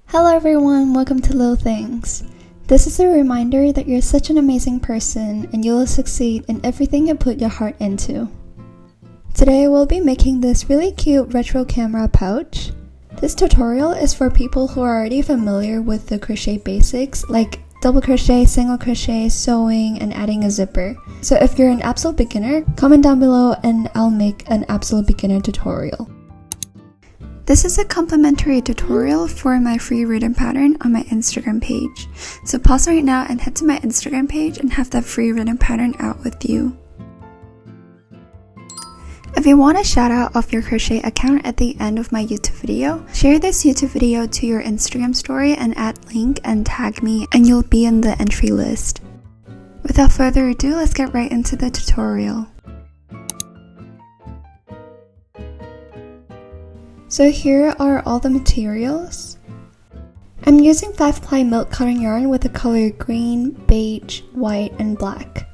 Hello everyone, welcome to Lilthings. This is a reminder that you're such an amazing person and you will succeed in everything you put your heart into. Today we'll be making this really cute retro camera pouch. This tutorial is for people who are already familiar with the crochet basics like double crochet, single crochet, sewing, and adding a zipper. So if you're an absolute beginner, comment down below and I'll make an absolute beginner tutorial. This is a complimentary tutorial for my free written pattern on my Instagram page. So pause right now and head to my Instagram page and have that free written pattern out with you. If you want a shout out of your crochet account at the end of my YouTube video, share this YouTube video to your Instagram story and add link and tag me and you'll be in the entry list. Without further ado, let's get right into the tutorial. So here are all the materials. I'm using 5-ply milk cotton yarn with the color green, beige, white, and black.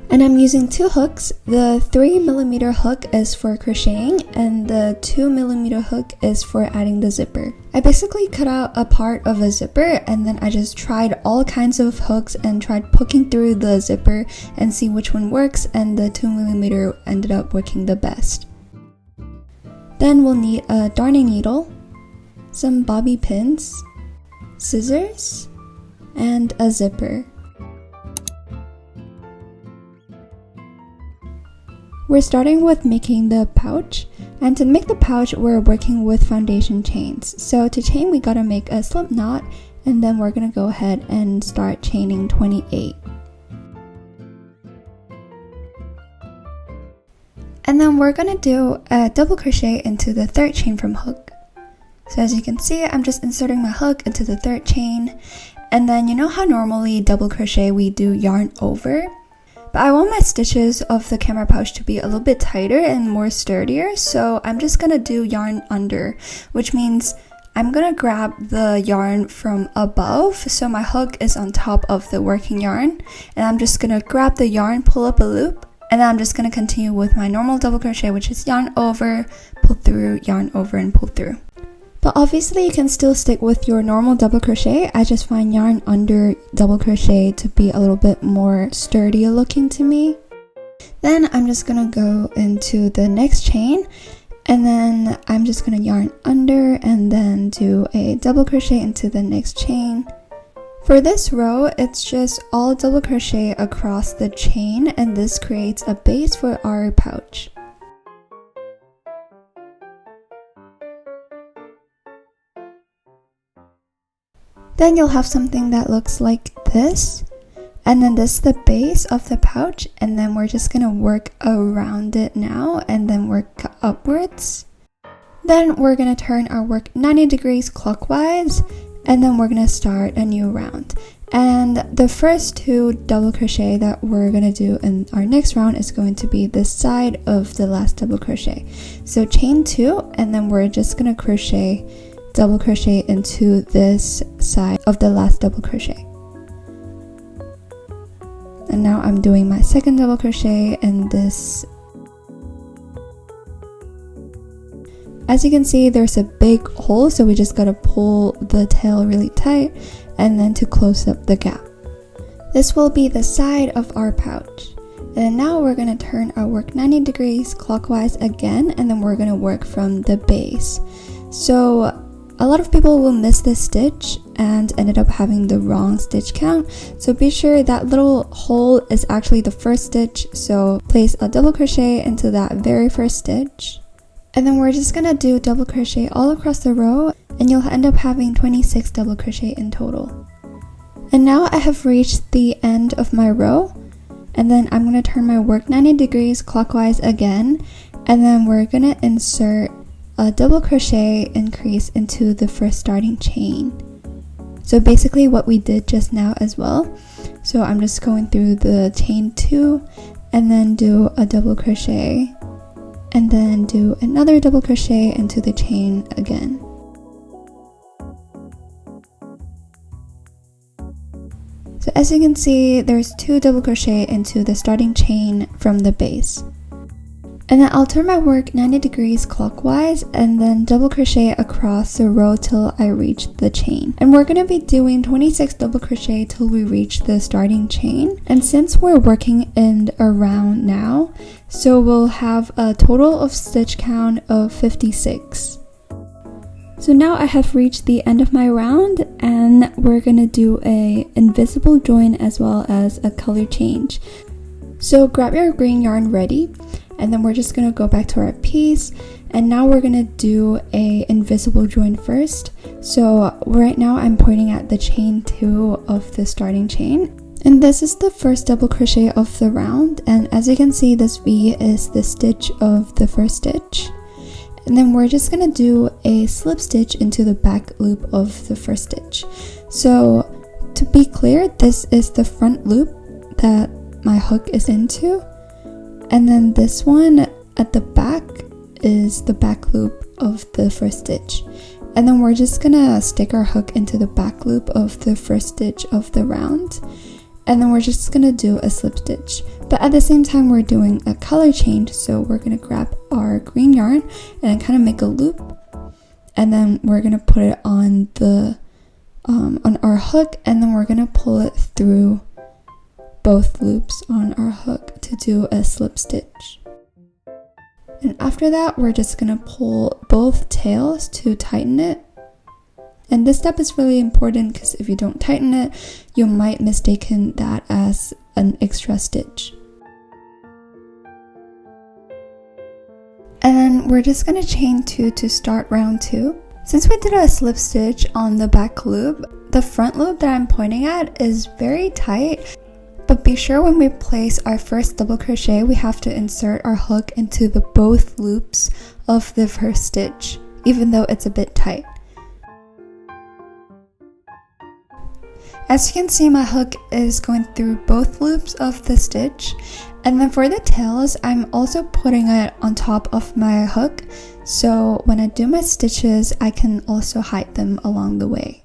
And I'm using 2 hooks. The 3mm hook is for crocheting and the 2mm hook is for adding the zipper. I basically cut out a part of a zipper and then I just tried all kinds of hooks and tried poking through the zipper and see which one works, and the 2mm ended up working the best. Then we'll need a darning needle, some bobby pins, scissors, and a zipper. We're starting with making the pouch, and to make the pouch we're working with foundation chains. So to chain we gotta make a slip knot, and then we're gonna go ahead and start chaining 28. And then we're gonna do a double crochet into the 3rd chain from hook. So as you can see, I'm just inserting my hook into the 3rd chain, and then you know how normally double crochet we do yarn over? But I want my stitches of the camera pouch to be a little bit tighter and more sturdier, so I'm just gonna do yarn under, which means I'm gonna grab the yarn from above, so my hook is on top of the working yarn, and I'm just gonna grab the yarn, pull up a loop, and then I'm just going to continue with my normal double crochet, which is yarn over, pull through, yarn over, and pull through. But obviously you can still stick with your normal double crochet. I just find yarn under double crochet to be a little bit more sturdy looking to me. Then I'm just going to go into the next chain, and then I'm just going to yarn under and then do a double crochet into the next chain. For this row, it's just all double crochet across the chain, and this creates a base for our pouch. Then you'll have something that looks like this, and then this is the base of the pouch, and then we're just gonna work around it now and then work upwards. Then we're gonna turn our work 90 degrees clockwise, and then we're gonna start a new round. And the first 2 double crochet that we're gonna do in our next round is going to be this side of the last double crochet. So chain 2, and then we're just gonna double crochet into this side of the last double crochet. And now I'm doing my 2nd double crochet in this. As you can see, there's a big hole, so we just gotta pull the tail really tight and then to close up the gap. This will be the side of our pouch. And now we're gonna turn our work 90 degrees clockwise again, and then we're gonna work from the base. So a lot of people will miss this stitch and ended up having the wrong stitch count. So be sure that little hole is actually the 1st stitch. So place a double crochet into that very 1st stitch. And then we're just gonna do double crochet all across the row, and you'll end up having 26 double crochet in total. And now I have reached the end of my row, and then I'm gonna turn my work 90 degrees clockwise again, and then we're gonna insert a double crochet increase into the 1st starting chain. So basically what we did just now as well. So I'm just going through the chain 2 and then do a double crochet, and then do another double crochet into the chain again. So as you can see, there's 2 double crochet into the starting chain from the base. And then I'll turn my work 90 degrees clockwise and then double crochet across the row till I reach the chain. And we're going to be doing 26 double crochet till we reach the starting chain. And since we're working in a round now, so we'll have a total of stitch count of 56. So now I have reached the end of my round and we're going to do a invisible join as well as a color change. So grab your green yarn ready. And then we're just going to go back to our piece, and now we're going to do a invisible join first. So right now I'm pointing at the chain 2 of the starting chain, and this is the first double crochet of the round, and as you can see, this V is the stitch of the first stitch. And then we're just going to do a slip stitch into the back loop of the first stitch. So to be clear, this is the front loop that my hook is into. And then this one at the back is the back loop of the first stitch. And then we're just gonna stick our hook into the back loop of the first stitch of the round. And then we're just gonna do a slip stitch. But at the same time, we're doing a color change. So we're gonna grab our green yarn and kind of make a loop. And then we're gonna put it on the on our hook, and then we're gonna pull it through both loops on our hook to do a slip stitch. And after that, we're just gonna pull both tails to tighten it. And this step is really important because if you don't tighten it, you might mistaken that as an extra stitch. And then we're just gonna chain 2 to start round 2. Since we did a slip stitch on the back loop, the front loop that I'm pointing at is very tight. But be sure when we place our first double crochet, we have to insert our hook into the both loops of the first stitch, even though it's a bit tight. As you can see, my hook is going through both loops of the stitch. And then for the tails, I'm also putting it on top of my hook. So when I do my stitches, I can also hide them along the way.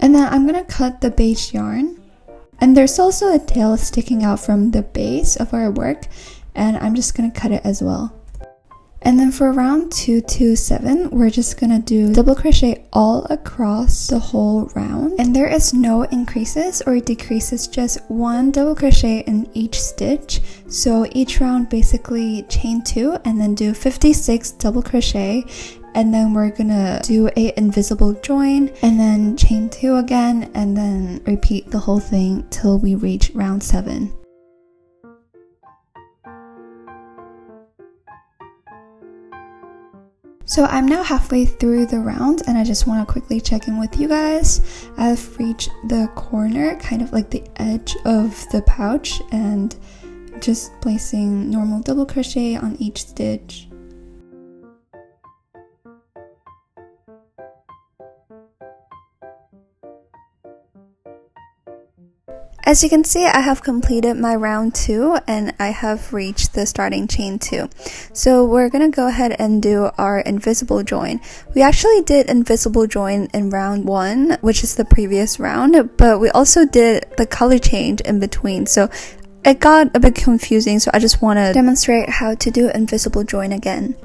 And then I'm gonna cut the base yarn. And there's also a tail sticking out from the base of our work, and I'm just gonna cut it as well. And then for round 2 to 7, we're just gonna do double crochet all across the whole round. And there is no increases or decreases, just one double crochet in each stitch. So each round basically chain 2 and then do 56 double crochet. And then we're gonna do a invisible join and then chain 2 again, and then repeat the whole thing till we reach round 7. So I'm now halfway through the round and I just want to quickly check in with you guys. I've reached the corner, kind of like the edge of the pouch, and just placing normal double crochet on each stitch. As you can see, I have completed my round 2 and I have reached the starting chain 2. So we're gonna go ahead and do our invisible join. We actually did invisible join in round 1, which is the previous round, but we also did the color change in between. So it got a bit confusing, so I just want to demonstrate how to do invisible join again.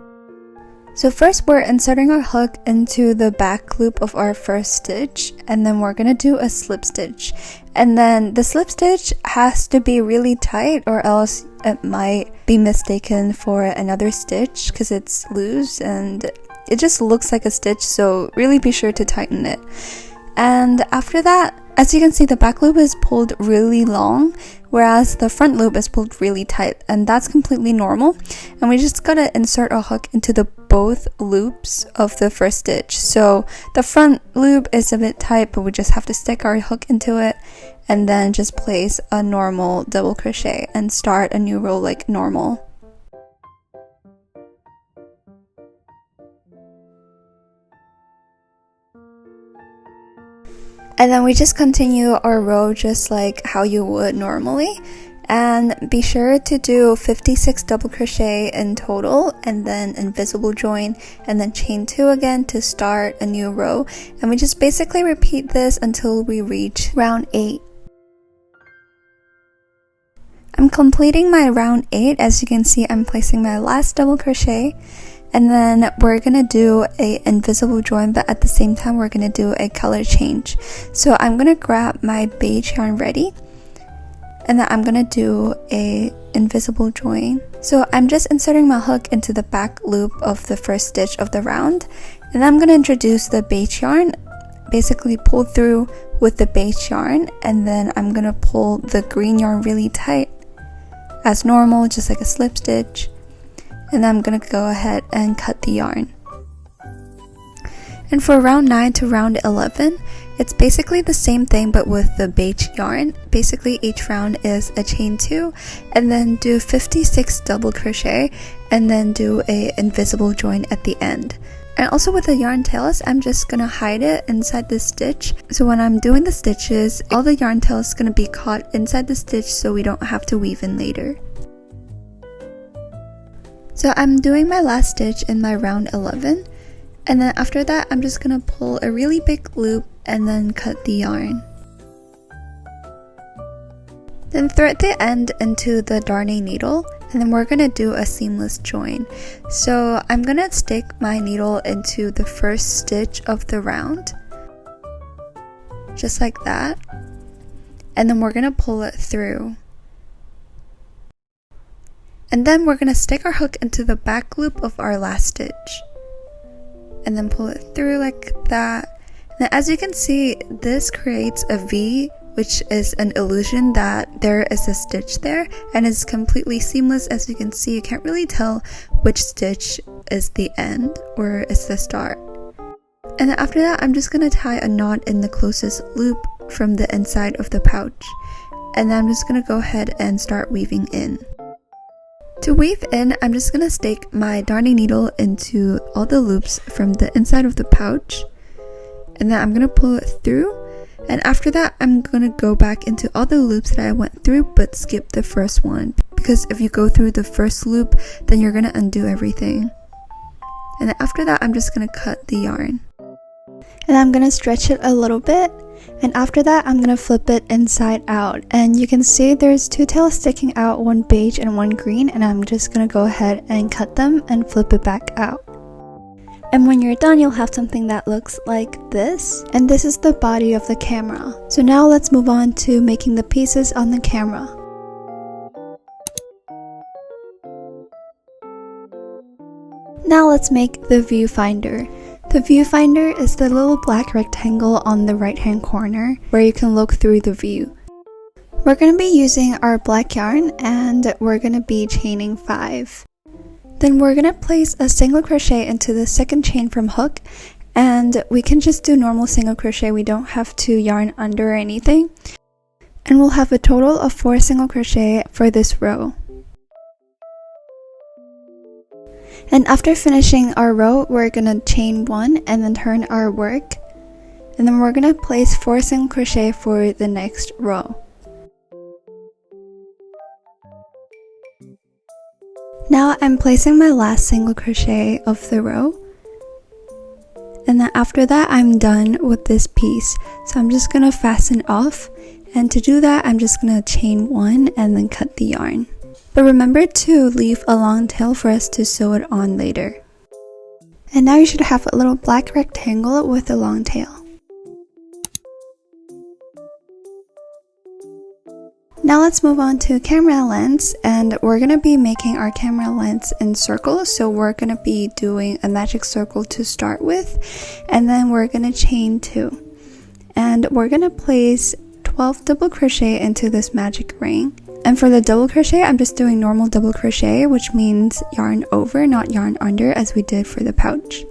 So first we're inserting our hook into the back loop of our first stitch, and then we're gonna do a slip stitch. And then the slip stitch has to be really tight or else it might be mistaken for another stitch because it's loose and it just looks like a stitch, so really be sure to tighten it. And after that, as you can see, the back loop is pulled really long, whereas the front loop is pulled really tight, and that's completely normal. And we just gotta insert our hook into the both loops of the first stitch. So the front loop is a bit tight, but we just have to stick our hook into it and then just place a normal double crochet and start a new row like normal. And then we just continue our row just like how you would normally, and be sure to do 56 double crochet in total, and then invisible join and then chain 2 again to start a new row. And we just basically repeat this until we reach round 8. I'm completing my round 8. As you can see, I'm placing my last double crochet, and then we're gonna do a invisible join, but at the same time we're gonna do a color change. So I'm gonna grab my beige yarn ready, and then I'm gonna do a invisible join. So I'm just inserting my hook into the back loop of the first stitch of the round, and I'm gonna introduce the beige yarn, basically pull through with the beige yarn, and then I'm gonna pull the green yarn really tight as normal, just like a slip stitch, and then I'm gonna go ahead and cut the yarn. And for round 9 to round 11, it's basically the same thing but with the beige yarn. Basically each round is a chain 2, and then do 56 double crochet, and then do a invisible join at the end. And also with the yarn tails, I'm just gonna hide it inside the stitch. So when I'm doing the stitches, all the yarn tail is gonna be caught inside the stitch so we don't have to weave in later. So I'm doing my last stitch in my round 11, and then after that I'm just gonna pull a really big loop and then cut the yarn. Then thread the end into the darning needle, and then we're gonna do a seamless join. So I'm gonna stick my needle into the first stitch of the round, just like that, and then we're gonna pull it through. And then we're gonna stick our hook into the back loop of our last stitch, and then pull it through like that. Now as you can see, this creates a V, which is an illusion that there is a stitch there, and it's completely seamless. As you can see, you can't really tell which stitch is the end or is the start. And then after that, I'm just gonna tie a knot in the closest loop from the inside of the pouch, and then I'm just gonna go ahead and start weaving in. To weave in, I'm just gonna stick my darning needle into all the loops from the inside of the pouch, and then I'm gonna pull it through. And after that, I'm gonna go back into all the loops that I went through but skip the first one, because if you go through the first loop, then you're gonna undo everything. And then after that, I'm just gonna cut the yarn, and I'm gonna stretch it a little bit, and after that I'm gonna flip it inside out, and you can see there's 2 tails sticking out, one beige and one green, and I'm just gonna go ahead and cut them and flip it back out. And when you're done, you'll have something that looks like this, and this is the body of the camera. So now let's move on to making the pieces on the camera. Now let's make the viewfinder. The viewfinder is the little black rectangle on the right hand corner where you can look through the view. We're going to be using our black yarn, and we're going to be chaining 5. Then we're going to place a single crochet into the second chain from hook, and we can just do normal single crochet. We don't have to yarn under or anything. And we'll have a total of 4 single crochet for this row. And after finishing our row, we're going to chain 1 and then turn our work, and then we're going to place 4 single crochet for the next row. Now I'm placing my last single crochet of the row, and then after that I'm done with this piece. So I'm just gonna fasten off, and to do that I'm just gonna chain 1 and then cut the yarn. But remember to leave a long tail for us to sew it on later. And now you should have a little black rectangle with a long tail. Now let's move on to camera lens, and we're going to be making our camera lens in circles. So we're going to be doing a magic circle to start with, and then we're going to chain 2. And we're going to place 12 double crochet into this magic ring. And for the double crochet, I'm just doing normal double crochet, which means yarn over, not yarn under, as we did for the pouch.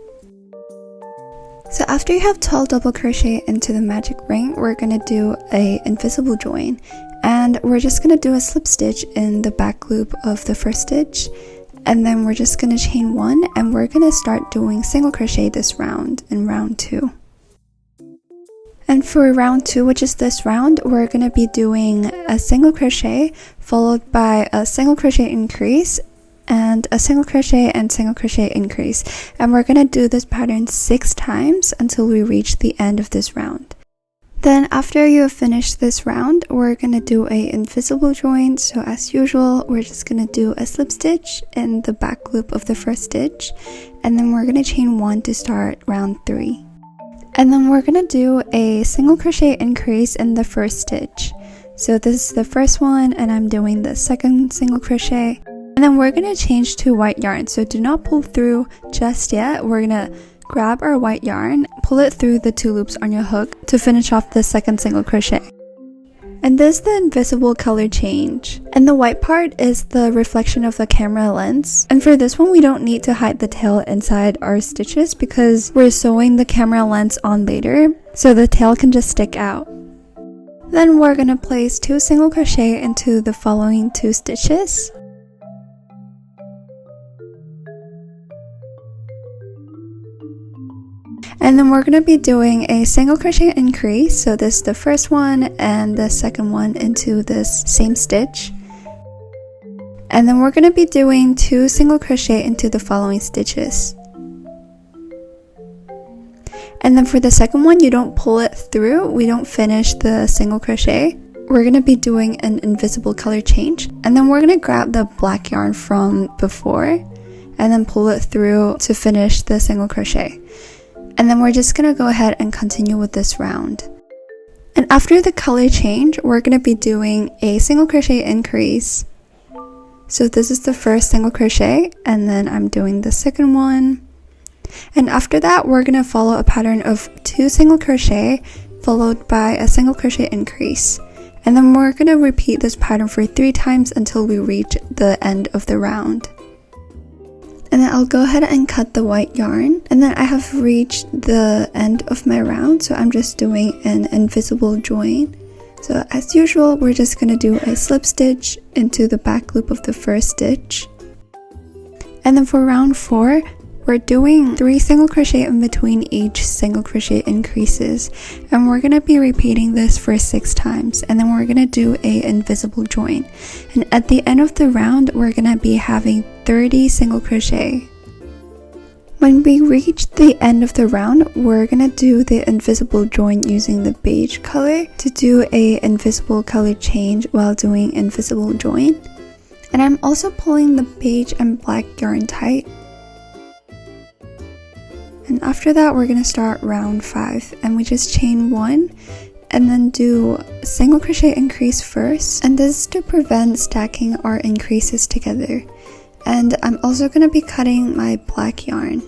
So after you have 12 double crochet into the magic ring, we're going to do a invisible join, and we're just going to do a slip stitch in the back loop of the first stitch, and then we're just going to chain 1, and we're going to start doing single crochet this round in round 2. And for round 2, which is this round, we're going to be doing a single crochet followed by a single crochet increase and a single crochet and single crochet increase, and we're going to do this pattern 6 times until we reach the end of this round. Then after you have finished this round, we're gonna do a invisible join. So as usual, we're just gonna do a slip stitch in the back loop of the first stitch, and then we're gonna chain 1 to start round 3. And then we're gonna do a single crochet increase in the first stitch. So this is the first one, and I'm doing the second single crochet. And then we're gonna change to white yarn. So do not pull through just yet. We're gonna grab our white yarn, pull it through the 2 loops on your hook to finish off the second single crochet. And this is the invisible color change. And the white part is the reflection of the camera lens. And for this one, we don't need to hide the tail inside our stitches because we're sewing the camera lens on later, so the tail can just stick out. Then we're gonna place 2 single crochet into the following 2 stitches. And then we're going to be doing a single crochet increase. So this is the first one and the second one into this same stitch. And then we're going to be doing 2 single crochet into the following stitches. And then for the second one, you don't pull it through. We don't finish the single crochet. We're going to be doing an invisible color change. And then we're going to grab the black yarn from before and then pull it through to finish the single crochet. And then we're just gonna go ahead and continue with this round. And after the color change, we're gonna be doing a single crochet increase. So this is the first single crochet, and then I'm doing the second one. And after that, we're gonna follow a pattern of 2 single crochet followed by a single crochet increase. And then we're gonna repeat this pattern for 3 times until we reach the end of the round. And then I'll go ahead and cut the white yarn, and then I have reached the end of my round, so I'm just doing an invisible join. So as usual, we're just going to do a slip stitch into the back loop of the first stitch. And then for round 4, we're doing 3 single crochet in between each single crochet increases, and we're going to be repeating this for 6 times, and then we're going to do a invisible join. And at the end of the round, we're going to be having 30 single crochet. When we reach the end of the round, we're going to do the invisible join using the beige color to do a invisible color change while doing invisible join. And I'm also pulling the beige and black yarn tight. And after that, we're going to start round 5, and we just chain 1 and then do a single crochet increase first, and this is to prevent stacking our increases together. And I'm also going to be cutting my black yarn.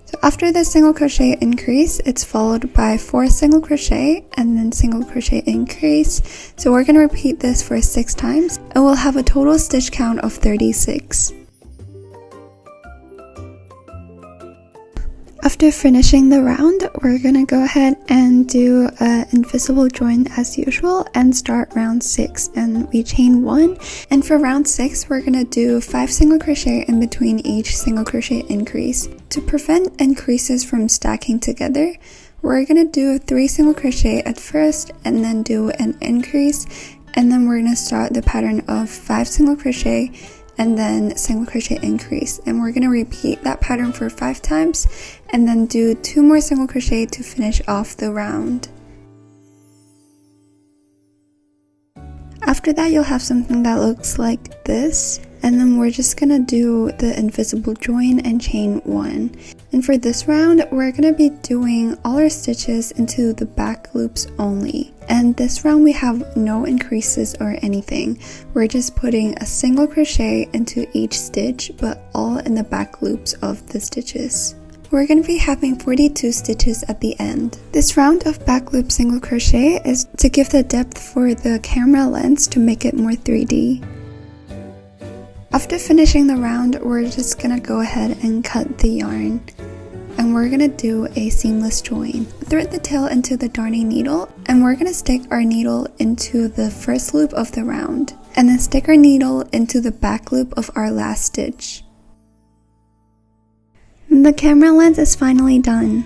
So after the single crochet increase, it's followed by 4 single crochet and then single crochet increase. So we're going to repeat this for 6 times, and we'll have a total stitch count of 36. After finishing the round, we're gonna go ahead and do an invisible join as usual and start round 6, and we chain 1. And for round 6, we're gonna do 5 single crochet in between each single crochet increase. To prevent increases from stacking together, we're gonna do 3 single crochet at first and then do an increase, and then we're gonna start the pattern of 5 single crochet and then single crochet increase, and we're going to repeat that pattern for 5 times and then do 2 more single crochet to finish off the round. After that, you'll have something that looks like this, and then we're just gonna do the invisible join and chain 1. And for this round, we're gonna be doing all our stitches into the back loops only. And this round we have no increases or anything. We're just putting a single crochet into each stitch, but all in the back loops of the stitches. We're going to be having 42 stitches at the end. This round of back loop single crochet is to give the depth for the camera lens to make it more 3D. After finishing the round, we're just going to go ahead and cut the yarn. And we're going to do a seamless join. Thread the tail into the darning needle, and we're going to stick our needle into the first loop of the round, and then stick our needle into the back loop of our last stitch. The camera lens is finally done.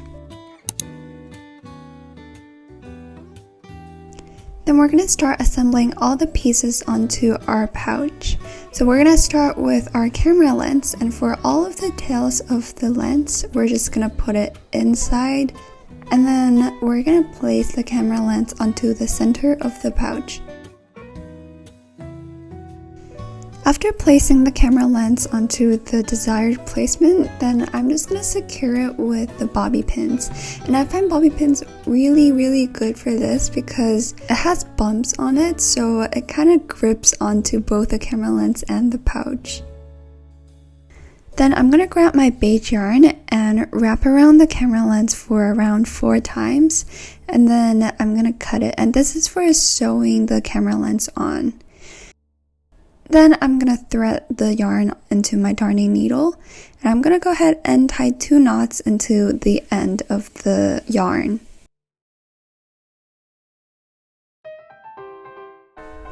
Then we're going to start assembling all the pieces onto our pouch. So we're going to start with our camera lens, and for all of the tails of the lens, we're just going to put it inside And then we're gonna place the camera lens onto the center of the pouch. After placing the camera lens onto the desired placement, then I'm just going to secure it with the bobby pins. And I find bobby pins really good for this because it has bumps on it, so it kind of grips onto both the camera lens and the pouch. Then I'm going to grab my beige yarn and wrap around the camera lens for around 4 times, and then I'm going to cut it. And this is for sewing the camera lens on. Then I'm going to thread the yarn into my darning needle, and I'm going to go ahead and tie 2 knots into the end of the yarn.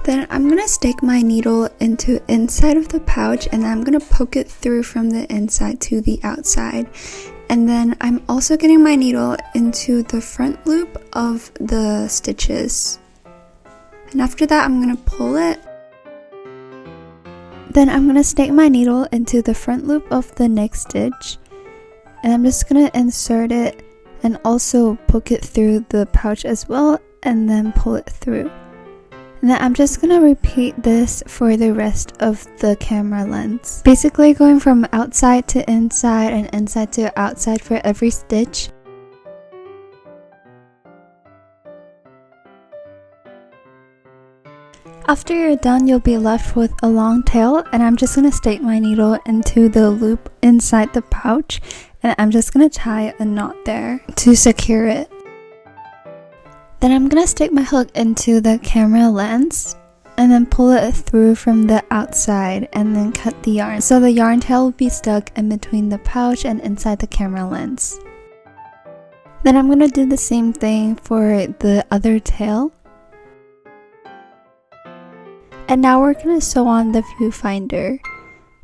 Then I'm going to stick my needle into inside of the pouch, and I'm going to poke it through from the inside to the outside. And then I'm also getting my needle into the front loop of the stitches. And after that, I'm going to pull it. Then I'm going to stick my needle into the front loop of the next stitch, and I'm just going to insert it and also poke it through the pouch as well, and then pull it through. And then I'm just going to repeat this for the rest of the camera lens. Basically going from outside to inside and inside to outside for every stitch. After you're done, you'll be left with a long tail, and I'm just going to stick my needle into the loop inside the pouch, and I'm just going to tie a knot there to secure it. Then I'm going to stick my hook into the camera lens and then pull it through from the outside and then cut the yarn. So the yarn tail will be stuck in between the pouch and inside the camera lens. Then I'm going to do the same thing for the other tail. And now we're going to sew on the viewfinder.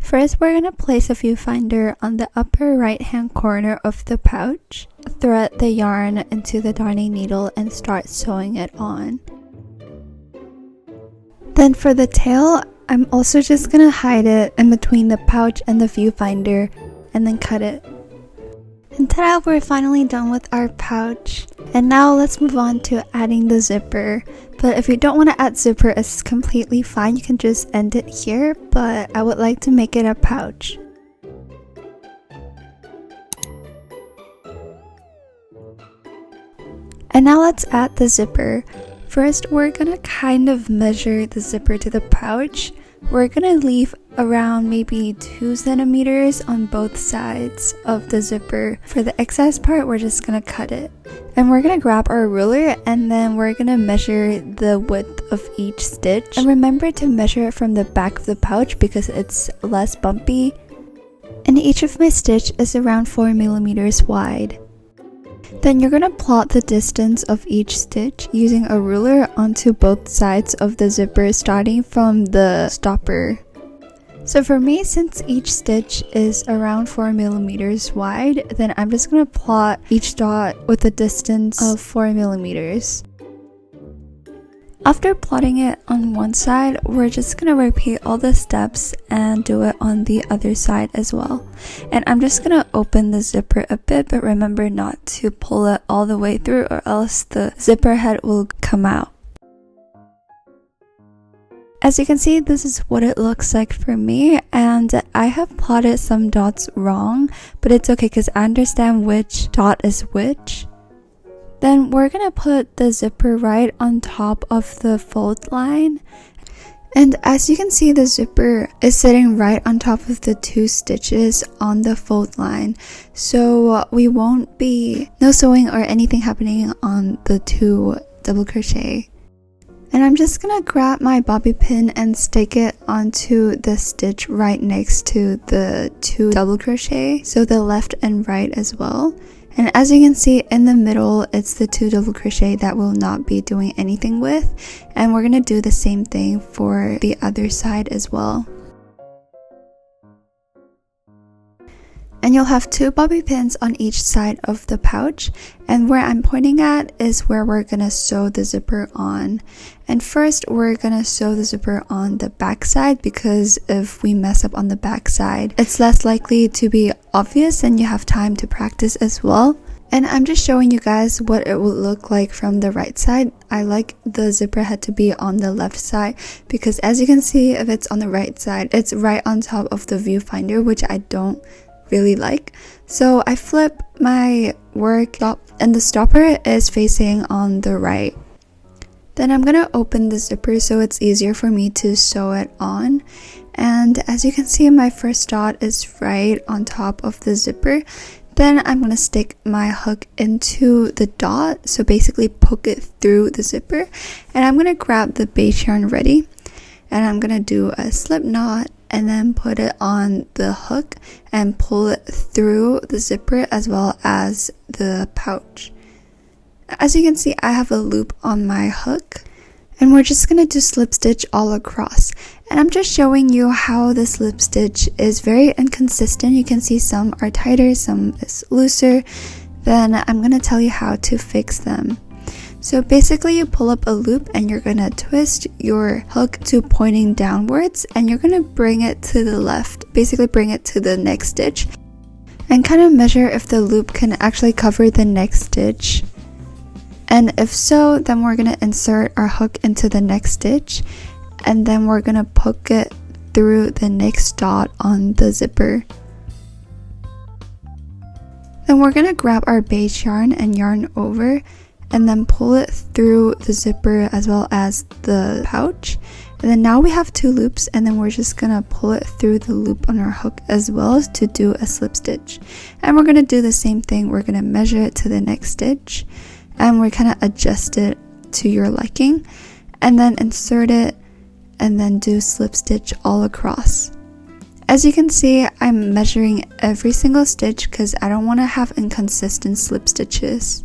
First, we're going to place a viewfinder on the upper right hand corner of the pouch. Thread the yarn into the darning needle and start sewing it on. Then for the tail, I'm also just going to hide it in between the pouch and the viewfinder and then cut it. And ta-da, we're finally done with our pouch. And now let's move on to adding the zipper. But if you don't want to add zipper, it's completely fine. You can just end it here, but I would like to make it a pouch. And now let's add the zipper. First, we're gonna kind of measure the zipper to the pouch. We're gonna leave around maybe 2 centimeters on both sides of the zipper. For the excess part, we're just gonna cut it. And we're gonna grab our ruler and then we're gonna measure the width of each stitch. And remember to measure it from the back of the pouch because it's less bumpy. And each of my stitch is around 4 millimeters wide. Then you're gonna plot the distance of each stitch using a ruler onto both sides of the zipper starting from the stopper. So for me, since each stitch is around 4 millimeters wide, then I'm just gonna plot each dot with a distance of 4 millimeters. After plotting it on one side, we're just gonna repeat all the steps and do it on the other side as well. And I'm just gonna open the zipper a bit, but remember not to pull it all the way through or else the zipper head will come out. As you can see, this is what it looks like for me, and I have plotted some dots wrong, but it's okay because I understand which dot is which. Then we're gonna put the zipper right on top of the fold line. And as you can see, the zipper is sitting right on top of the 2 stitches on the fold line. So we won't be no sewing or anything happening on the 2 double crochet. And I'm just gonna grab my bobby pin and stick it onto the stitch right next to the 2 double crochet, so the left and right as well. And as you can see in the middle, it's the 2 double crochet that we'll not be doing anything with, and we're gonna do the same thing for the other side as well. And you'll have 2 bobby pins on each side of the pouch, and where I'm pointing at is where we're gonna sew the zipper on. And first we're gonna sew the zipper on the back side, because if we mess up on the back side, it's less likely to be obvious and you have time to practice as well. And I'm just showing you guys what it would look like from the right side. I like the zipper head to be on the left side because as you can see, if it's on the right side, it's right on top of the viewfinder, which I don't really like. So I flip my work stop and the stopper is facing on the right. Then I'm gonna open the zipper so it's easier for me to sew it on. And as you can see, my first dot is right on top of the zipper. Then I'm going to stick my hook into the dot, so basically poke it through the zipper. And I'm going to grab the base yarn ready, and I'm going to do a slip knot and then put it on the hook and pull it through the zipper as well as the pouch. As you can see, I have a loop on my hook, and we're just going to do slip stitch all across. And I'm just showing you how the slip stitch is very inconsistent. You can see some are tighter, some is looser. Then I'm going to tell you how to fix them. So basically you pull up a loop and you're going to twist your hook to pointing downwards and you're going to bring it to the left, basically bring it to the next stitch and kind of measure if the loop can actually cover the next stitch. And if so, then we're going to insert our hook into the next stitch and then we're going to poke it through the next dot on the zipper. Then we're going to grab our base yarn and yarn over and then pull it through the zipper as well as the pouch. And then now we have two loops and then we're just going to pull it through the loop on our hook as well as to do a slip stitch. And we're going to do the same thing. We're going to measure it to the next stitch and we're kind of adjust it to your liking and then insert it and then do slip stitch all across. As you can see, I'm measuring every single stitch because I don't want to have inconsistent slip stitches.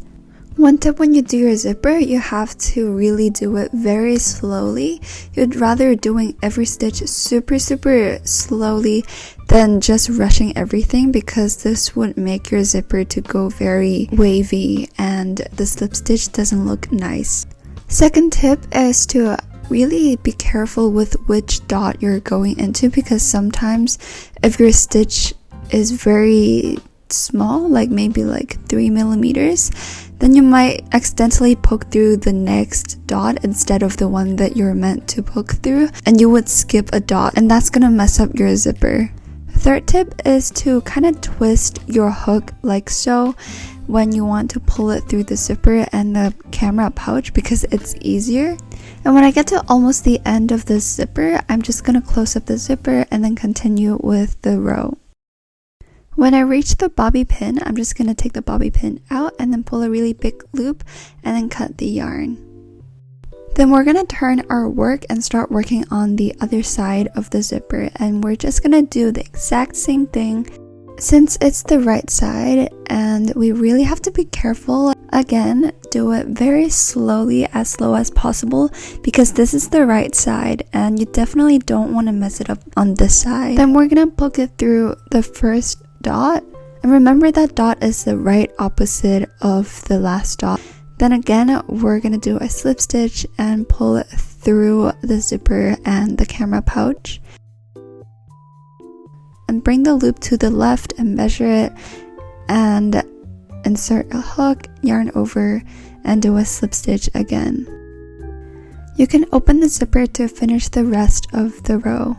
One tip when you do your zipper, you have to really do it very slowly. You'd rather doing every stitch super slowly than just rushing everything because this would make your zipper to go very wavy and the slip stitch doesn't look nice. Second tip is to really be careful with which dot you're going into because sometimes if your stitch is very small, like maybe like 3 millimeters, then you might accidentally poke through the next dot instead of the one that you're meant to poke through and you would skip a dot and that's gonna mess up your zipper. Third tip is to kind of twist your hook like so when you want to pull it through the zipper and the camera pouch because it's easier. And when I get to almost the end of the zipper, I'm just going to close up the zipper and then continue with the row. When I reach the bobby pin, I'm just going to take the bobby pin out and then pull a really big loop and then cut the yarn. Then we're going to turn our work and start working on the other side of the zipper and we're just going to do the exact same thing since it's the right side and we really have to be careful. Again, do it very slowly, as slow as possible because this is the right side and you definitely don't want to mess it up on this side. Then we're going to poke it through the first dot and remember that dot is the right opposite of the last dot. Then again, we're going to do a slip stitch and pull it through the zipper and the camera pouch. And bring the loop to the left and measure it and insert a hook, yarn over, and do a slip stitch again. You can open the zipper to finish the rest of the row.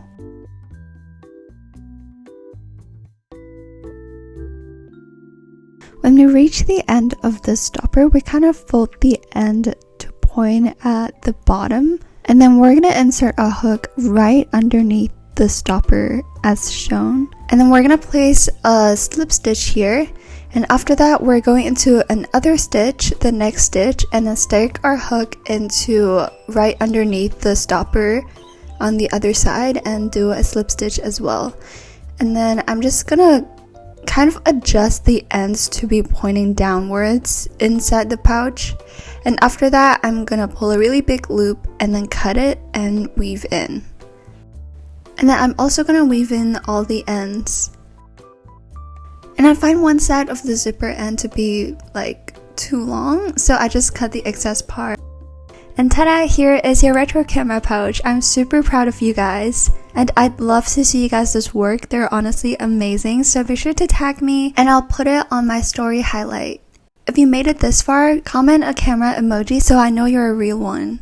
When we reach the end of the stopper, we kind of fold the end to point at the bottom, and then we're going to insert a hook right underneath the stopper as shown. And then we're going to place a slip stitch here. And after that, we're going into another stitch, the next stitch, and then stick our hook into right underneath the stopper on the other side and do a slip stitch as well. And then I'm just gonna kind of adjust the ends to be pointing downwards inside the pouch. And after that, I'm gonna pull a really big loop and then cut it and weave in. And then I'm also gonna weave in all the ends. And I find one side of the zipper end to be like too long, so I just cut the excess part. And ta-da, here is your retro camera pouch. I'm super proud of you guys. And I'd love to see you guys' work. They're honestly amazing. So be sure to tag me and I'll put it on my story highlight. If you made it this far, comment a camera emoji so I know you're a real one.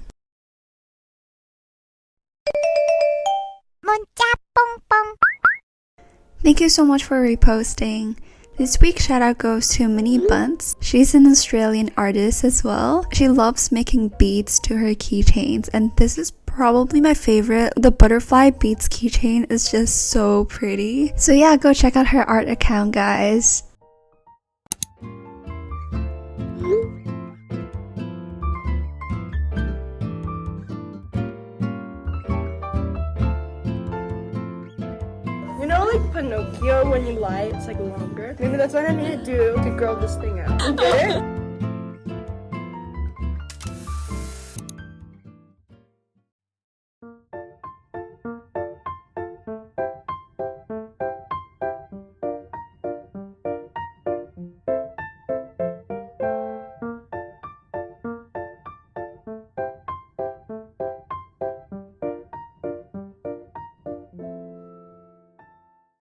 Thank you so much for reposting. This week's shoutout goes to Minnie Bunce. She's an Australian artist as well. She loves making beads to her keychains, and this is probably my favorite. The butterfly beads keychain is just so pretty. So yeah, go check out her art account, guys. You know, like Pinocchio, when you lie, it's like longer. Maybe that's what I need to do to grow this thing out. You get it?